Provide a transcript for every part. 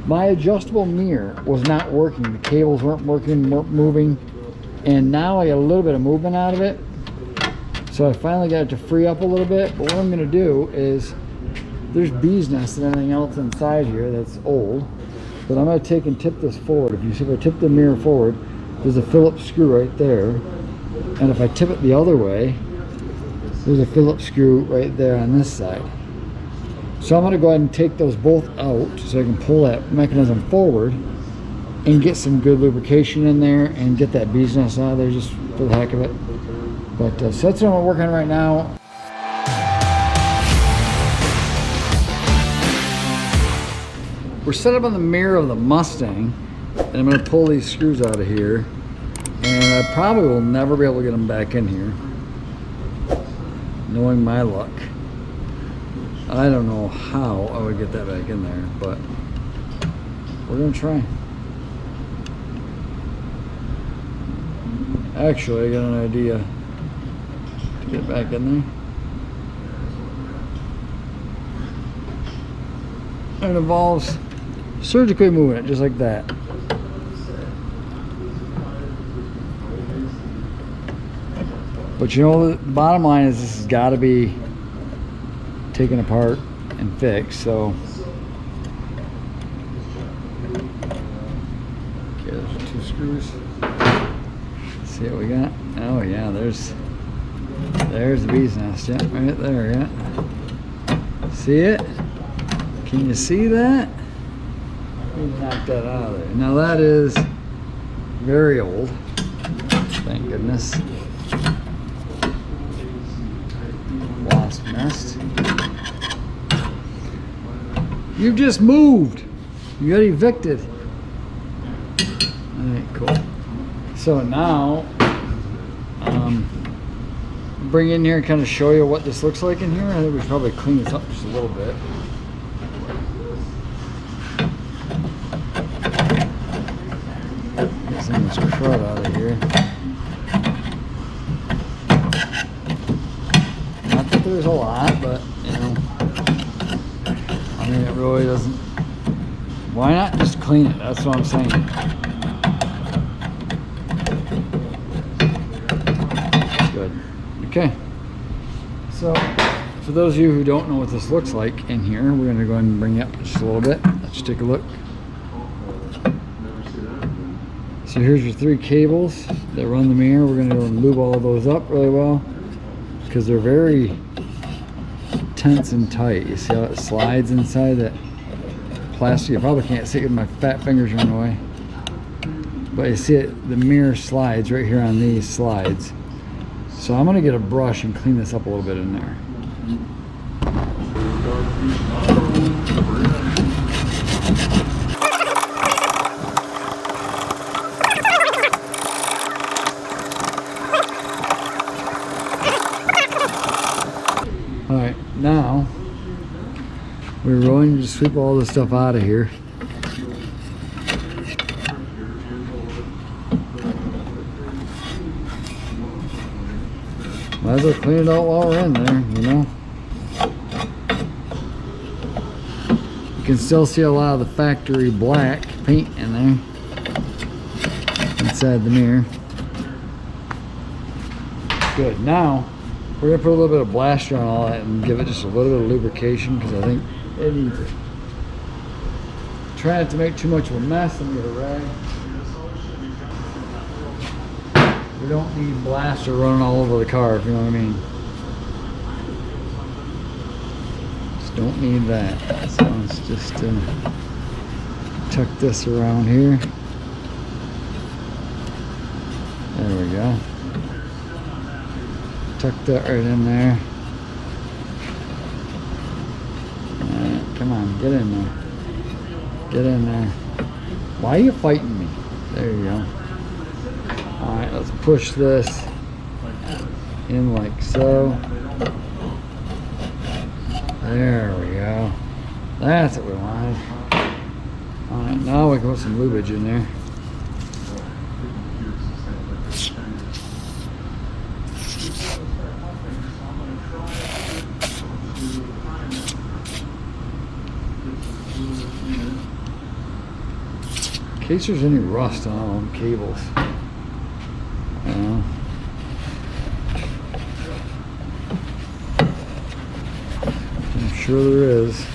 My adjustable mirror was not working. The cables weren't working, weren't moving. And now I got a little bit of movement out of it. So I finally got it to free up a little bit. But what I'm gonna do is, there's bees nests and everything else inside here that's old. But I'm gonna take and tip this forward. If you see, if I tip the mirror forward, there's a Phillips screw right there. And if I tip it the other way, there's a Phillips screw right there on this side. So I'm gonna go ahead and take those both out so I can pull that mechanism forward and get some good lubrication in there and get that bee's nest out of there just for the heck of it. But so that's what I'm working on right now. We're set up on the mirror of the Mustang, and I'm going to pull these screws out of here, and I probably will never be able to get them back in here, knowing my luck. I don't know how I would get that back in there, but we're going to try. Actually, I got an idea to get back in there. It involves surgically moving it just like that. But you know, the bottom line is this has got to be taken apart and fixed. So okay, there's 2 screws. Let's see what we got. Oh yeah, there's the bee's nest. Yeah, right there. Yeah. See it? Can you see that? Let me knock that out of there. Now that is very old. Thank goodness. Wasp nest. You've just moved. You got evicted. Alright, cool. So now, bring in here and kind of show you what this looks like in here. I think we should probably clean this up just a little bit. Get some of this crud out of here. Not that there's a lot, but you know, I mean, it really doesn't. Why not just clean it? That's what I'm saying. Good. Okay. So, for those of you who don't know what this looks like in here, we're going to go ahead and bring it up just a little bit. Let's take a look. So here's your 3 cables that run the mirror. We're going to lube all of those up really well because they're very tense and tight. You see how it slides inside that plastic? You probably can't see it with my fat fingers running away. But you see it, the mirror slides right here on these slides. So I'm going to get a brush and clean this up a little bit in there. Alright, now we're going to sweep all this stuff out of here. Might as well clean it out while we're in there, you know. You can still see a lot of the factory black paint in there inside the mirror. Good. Now we're gonna put a little bit of blaster on all that and give it just a little bit of lubrication because I think it needs it. Try not to make too much of a mess. Let me get a rag. We don't need blaster running all over the car, if you know what I mean. Just don't need that. So let's just tuck this around here. There we go. Tuck that right in there. Alright, come on, get in there. Get in there. Why are you fighting me? There you go. Alright, let's push this in like so. There we go. That's what we wanted. Alright, now we can put some lubage in there. case there's any rust on all them cables. I'm sure there is.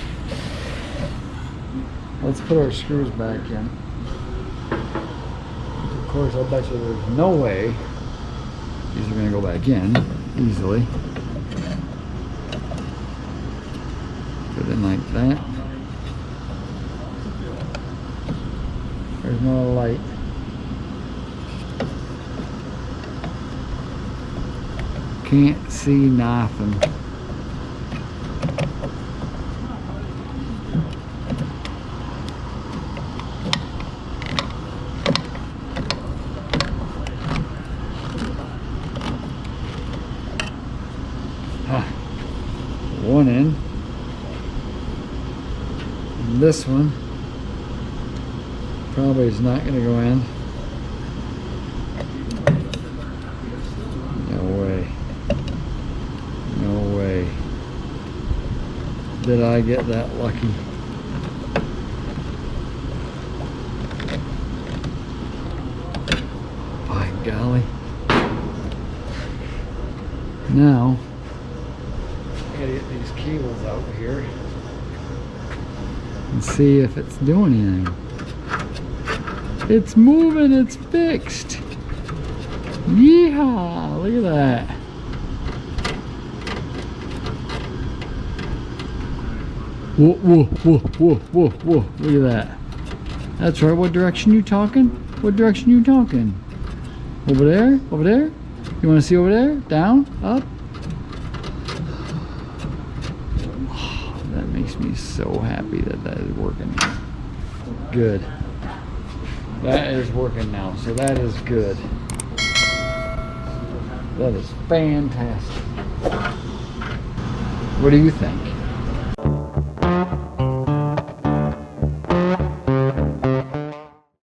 Let's put our screws back in. Of course, I'll bet you there's no way these are going to go back in easily. Put it in like that. There's no light. Can't see nothing. One in. And this one probably is not going to go in. No way. No way. Did I get that lucky? By golly. Now I gotta get these cables out here and see if it's doing anything. It's moving, it's fixed. Yeehaw! Look at that. Whoa, whoa, whoa, whoa, whoa, whoa. Look at that. That's right. What direction you talking? What direction you talking? Over there? Over there? You want to see over there? Down? Up? Oh, that makes me so happy that that is working. Good. That is working now, so that is good. That is fantastic. What do you think?